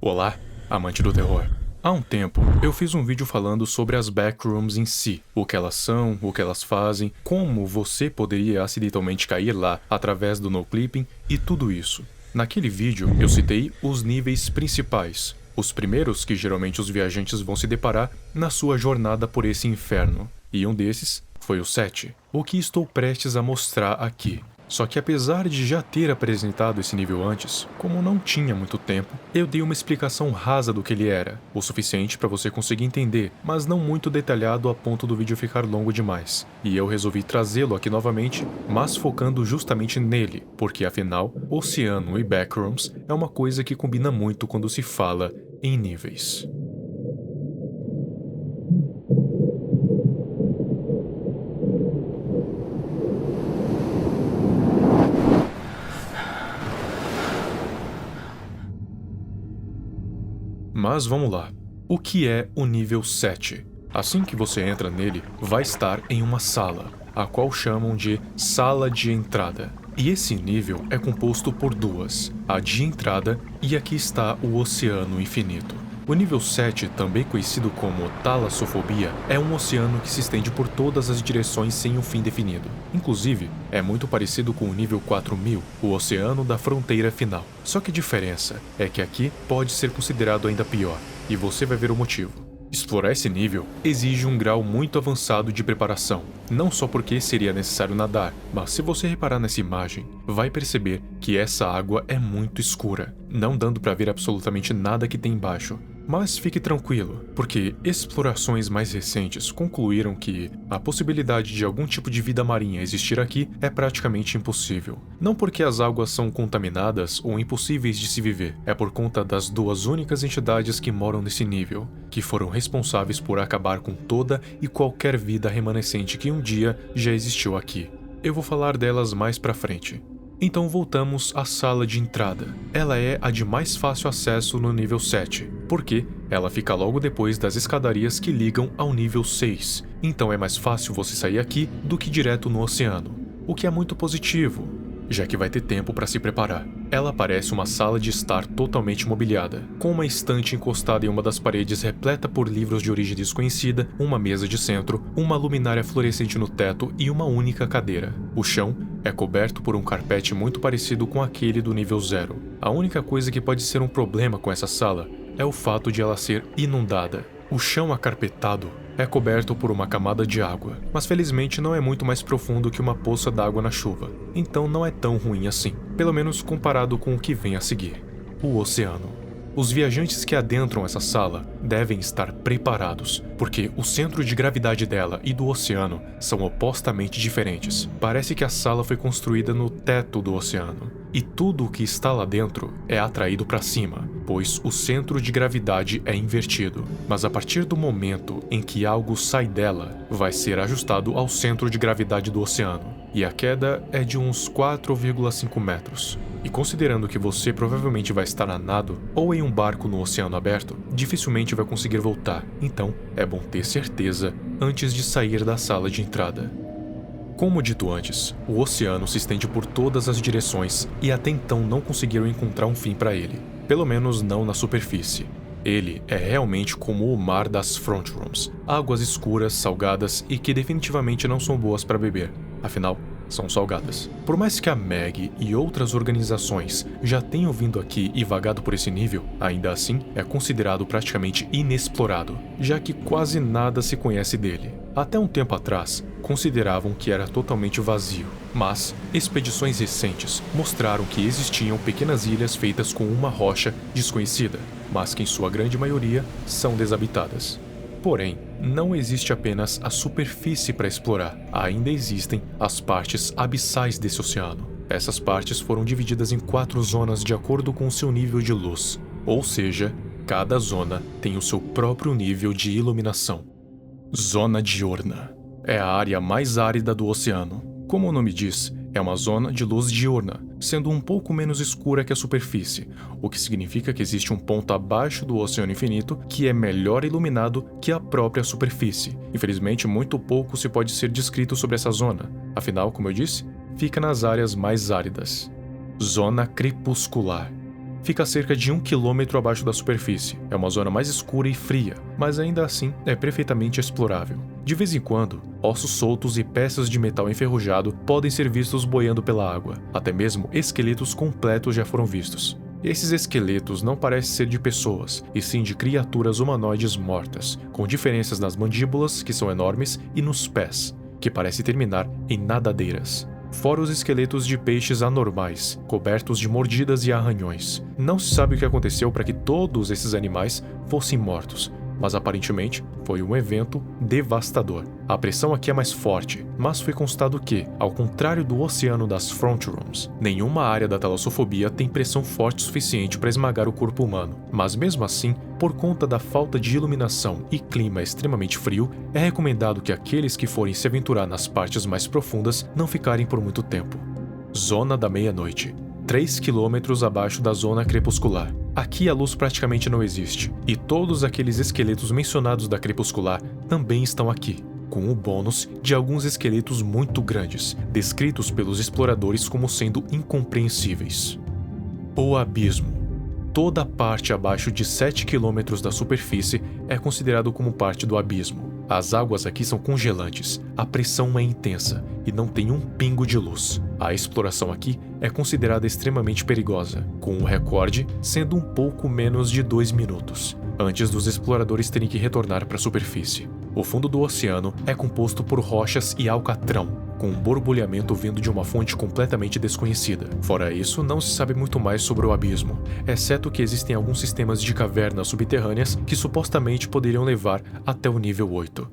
Olá, amante do terror. Há um tempo, eu fiz um vídeo falando sobre as backrooms em si, o que elas são, o que elas fazem, como você poderia acidentalmente cair lá através do noclipping e tudo isso. Naquele vídeo, eu citei os níveis principais, os primeiros que geralmente os viajantes vão se deparar na sua jornada por esse inferno, e um desses foi o 7, o que estou prestes a mostrar aqui. Só que apesar de já ter apresentado esse nível antes, como não tinha muito tempo, eu dei uma explicação rasa do que ele era, o suficiente para você conseguir entender, mas não muito detalhado a ponto do vídeo ficar longo demais. E eu resolvi trazê-lo aqui novamente, mas focando justamente nele, porque afinal, oceano e backrooms é uma coisa que combina muito quando se fala em níveis. Mas vamos lá. O que é o nível 7? Assim que você entra nele, vai estar em uma sala, a qual chamam de sala de entrada. E esse nível é composto por duas, a de entrada e aqui está o oceano infinito. O nível 7, também conhecido como talassofobia, é um oceano que se estende por todas as direções sem um fim definido. Inclusive, é muito parecido com o nível 4000, o oceano da fronteira final. Só que a diferença é que aqui pode ser considerado ainda pior, e você vai ver o motivo. Explorar esse nível exige um grau muito avançado de preparação, não só porque seria necessário nadar, mas se você reparar nessa imagem, vai perceber que essa água é muito escura, não dando para ver absolutamente nada que tem embaixo. Mas fique tranquilo, porque explorações mais recentes concluíram que a possibilidade de algum tipo de vida marinha existir aqui é praticamente impossível. Não porque as águas são contaminadas ou impossíveis de se viver, é por conta das duas únicas entidades que moram nesse nível, que foram responsáveis por acabar com toda e qualquer vida remanescente que um dia já existiu aqui. Eu vou falar delas mais pra frente. Então voltamos à sala de entrada. Ela é a de mais fácil acesso no nível 7, porque ela fica logo depois das escadarias que ligam ao nível 6, então é mais fácil você sair aqui do que direto no oceano, o que é muito positivo, já que vai ter tempo para se preparar. Ela parece uma sala de estar totalmente mobiliada, com uma estante encostada em uma das paredes repleta por livros de origem desconhecida, uma mesa de centro, uma luminária fluorescente no teto e uma única cadeira. O chão é coberto por um carpete muito parecido com aquele do nível 0. A única coisa que pode ser um problema com essa sala é o fato de ela ser inundada. O chão acarpetado é coberto por uma camada de água, mas felizmente não é muito mais profundo que uma poça d'água na chuva, então não é tão ruim assim, pelo menos comparado com o que vem a seguir: o oceano. Os viajantes que adentram essa sala devem estar preparados, porque o centro de gravidade dela e do oceano são opostamente diferentes. Parece que a sala foi construída no teto do oceano, e tudo o que está lá dentro é atraído para cima, pois o centro de gravidade é invertido. Mas a partir do momento em que algo sai dela, vai ser ajustado ao centro de gravidade do oceano, e a queda é de uns 4,5 metros. E considerando que você provavelmente vai estar a nado ou em um barco no oceano aberto, dificilmente vai conseguir voltar, então é bom ter certeza antes de sair da sala de entrada. Como dito antes, o oceano se estende por todas as direções e até então não conseguiram encontrar um fim para ele, pelo menos não na superfície. Ele é realmente como o mar das frontrooms, águas escuras, salgadas e que definitivamente não são boas para beber, afinal, são salgadas. Por mais que a Meg e outras organizações já tenham vindo aqui e vagado por esse nível, ainda assim é considerado praticamente inexplorado, já que quase nada se conhece dele. Até um tempo atrás, consideravam que era totalmente vazio, mas expedições recentes mostraram que existiam pequenas ilhas feitas com uma rocha desconhecida, mas que em sua grande maioria são desabitadas. Porém, não existe apenas a superfície para explorar, ainda existem as partes abissais desse oceano. Essas partes foram divididas em 4 zonas de acordo com o seu nível de luz, ou seja, cada zona tem o seu próprio nível de iluminação. Zona diurna é a área mais árida do oceano. Como o nome diz, é uma zona de luz diurna, sendo um pouco menos escura que a superfície, o que significa que existe um ponto abaixo do oceano infinito que é melhor iluminado que a própria superfície. Infelizmente, muito pouco se pode ser descrito sobre essa zona, afinal, como eu disse, fica nas áreas mais áridas. Zona crepuscular fica a cerca de 1 quilômetro abaixo da superfície. É uma zona mais escura e fria, mas ainda assim é perfeitamente explorável. De vez em quando, ossos soltos e peças de metal enferrujado podem ser vistos boiando pela água. Até mesmo esqueletos completos já foram vistos. Esses esqueletos não parecem ser de pessoas, e sim de criaturas humanoides mortas, com diferenças nas mandíbulas, que são enormes, e nos pés, que parecem terminar em nadadeiras. Fora os esqueletos de peixes anormais, cobertos de mordidas e arranhões. Não se sabe o que aconteceu para que todos esses animais fossem mortos, mas aparentemente foi um evento devastador. A pressão aqui é mais forte, mas foi constatado que, ao contrário do oceano das front rooms, nenhuma área da talassofobia tem pressão forte o suficiente para esmagar o corpo humano. Mas mesmo assim, por conta da falta de iluminação e clima extremamente frio, é recomendado que aqueles que forem se aventurar nas partes mais profundas não ficarem por muito tempo. Zona da meia-noite. 3 quilômetros abaixo da zona crepuscular. Aqui a luz praticamente não existe, e todos aqueles esqueletos mencionados da crepuscular também estão aqui, com o bônus de alguns esqueletos muito grandes, descritos pelos exploradores como sendo incompreensíveis. O abismo. Toda a parte abaixo de 7 quilômetros da superfície é considerado como parte do abismo. As águas aqui são congelantes, a pressão é intensa e não tem um pingo de luz. A exploração aqui é considerada extremamente perigosa, com o recorde sendo um pouco menos de 2 minutos, antes dos exploradores terem que retornar para a superfície. O fundo do oceano é composto por rochas e alcatrão, com um borbulhamento vindo de uma fonte completamente desconhecida. Fora isso, não se sabe muito mais sobre o abismo, exceto que existem alguns sistemas de cavernas subterrâneas que supostamente poderiam levar até o nível 8.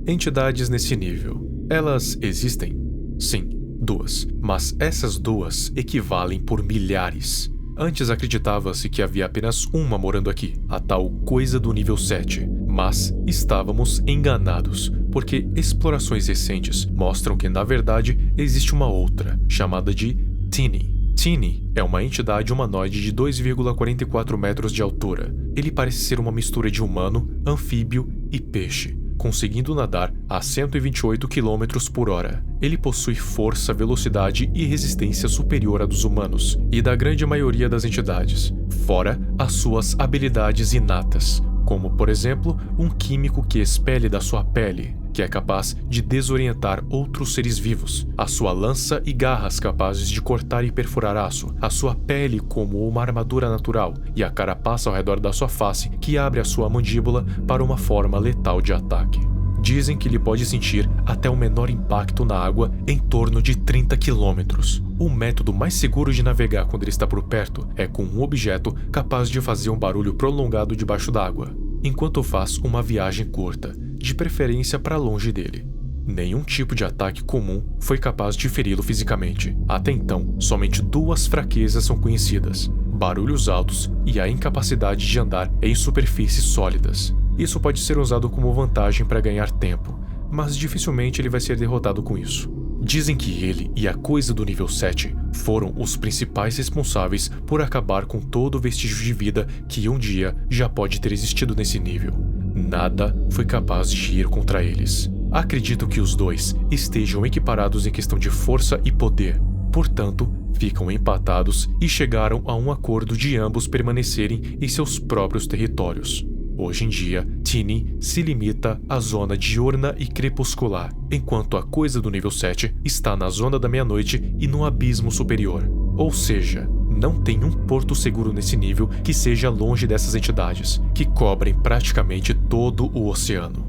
Entidades nesse nível. Elas existem? Sim, 2. Mas essas 2 equivalem por milhares. Antes acreditava-se que havia apenas uma morando aqui, a tal coisa do nível 7. Mas estávamos enganados, porque explorações recentes mostram que, na verdade, existe uma outra, chamada de Tini. Tini é uma entidade humanoide de 2,44 metros de altura. Ele parece ser uma mistura de humano, anfíbio e peixe, conseguindo nadar a 128 km por hora. Ele possui força, velocidade e resistência superior à dos humanos e da grande maioria das entidades, fora as suas habilidades inatas, como, por exemplo, um químico que expele da sua pele, que é capaz de desorientar outros seres vivos, a sua lança e garras capazes de cortar e perfurar aço, a sua pele como uma armadura natural e a carapaça ao redor da sua face que abre a sua mandíbula para uma forma letal de ataque. Dizem que ele pode sentir até o menor impacto na água em torno de 30 quilômetros. O método mais seguro de navegar quando ele está por perto é com um objeto capaz de fazer um barulho prolongado debaixo d'água, enquanto faz uma viagem curta, de preferência para longe dele. Nenhum tipo de ataque comum foi capaz de feri-lo fisicamente. Até então, somente 2 fraquezas são conhecidas: barulhos altos e a incapacidade de andar em superfícies sólidas. Isso pode ser usado como vantagem para ganhar tempo, mas dificilmente ele vai ser derrotado com isso. Dizem que ele e a coisa do nível 7 foram os principais responsáveis por acabar com todo o vestígio de vida que um dia já pode ter existido nesse nível. Nada foi capaz de ir contra eles. Acredito que os 2 estejam equiparados em questão de força e poder. Portanto, ficam empatados e chegaram a um acordo de ambos permanecerem em seus próprios territórios. Hoje em dia, Tini se limita à zona diurna e crepuscular, enquanto a coisa do nível 7 está na zona da meia-noite e no abismo superior. Ou seja, não tem um porto seguro nesse nível que seja longe dessas entidades, que cobrem praticamente todo o oceano.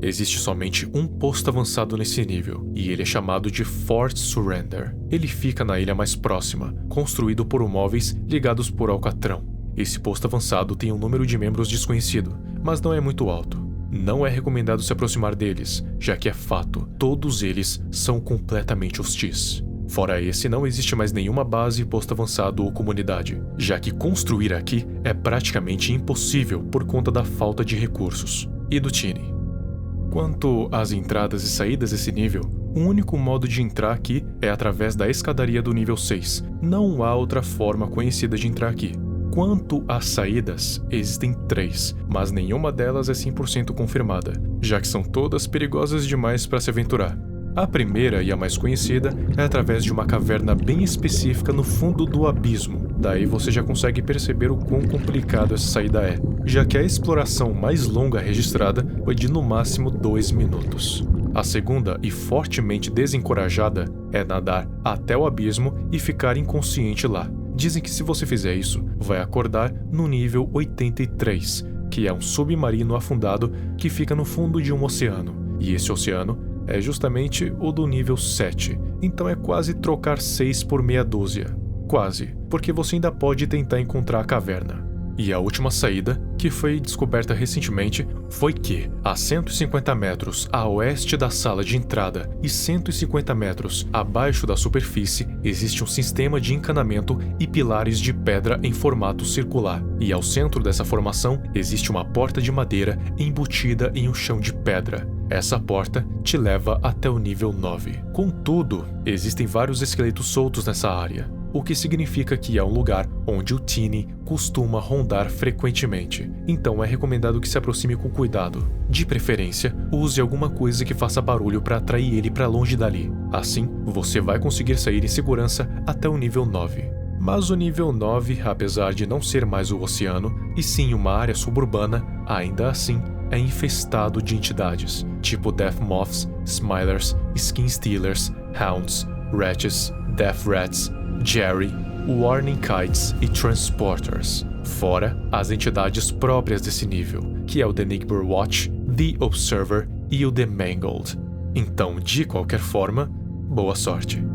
Existe somente um posto avançado nesse nível, e ele é chamado de Fort Surrender. Ele fica na ilha mais próxima, construído por móveis ligados por alcatrão. Esse posto avançado tem um número de membros desconhecido, mas não é muito alto. Não é recomendado se aproximar deles, já que é fato, todos eles são completamente hostis. Fora esse, não existe mais nenhuma base, posto avançado ou comunidade, já que construir aqui é praticamente impossível por conta da falta de recursos. E do Tini. Quanto às entradas e saídas desse nível, o único modo de entrar aqui é através da escadaria do nível 6. Não há outra forma conhecida de entrar aqui. Quanto às saídas, existem 3, mas nenhuma delas é 100% confirmada, já que são todas perigosas demais para se aventurar. A primeira e a mais conhecida é através de uma caverna bem específica no fundo do abismo, Daí você já consegue perceber o quão complicado essa saída é, já que a exploração mais longa registrada foi de no máximo 2 minutos. A segunda, e fortemente desencorajada, é nadar até o abismo e ficar inconsciente lá. Dizem que se você fizer isso, vai acordar no nível 83, que é um submarino afundado que fica no fundo de um oceano. E esse oceano é justamente o do nível 7, então é quase trocar 6 por meia dúzia. Quase, porque você ainda pode tentar encontrar a caverna. E a última saída, que foi descoberta recentemente, foi que, a 150 metros a oeste da sala de entrada e 150 metros abaixo da superfície, existe um sistema de encanamento e pilares de pedra em formato circular. E ao centro dessa formação, existe uma porta de madeira embutida em um chão de pedra. Essa porta te leva até o nível 9. Contudo, existem vários esqueletos soltos nessa área, o que significa que é um lugar onde o Tini costuma rondar frequentemente, então é recomendado que se aproxime com cuidado. De preferência, use alguma coisa que faça barulho para atrair ele para longe dali. Assim, você vai conseguir sair em segurança até o nível 9. Mas o nível 9, apesar de não ser mais o oceano, e sim uma área suburbana, ainda assim é infestado de entidades, tipo Death Moths, Smilers, Skin Stealers, Hounds, Rats, Death Rats, Jerry, Warning Kites e Transporters, fora as entidades próprias desse nível, que é o The Nigbur Watch, The Observer e o The Mangled. Então, de qualquer forma, boa sorte.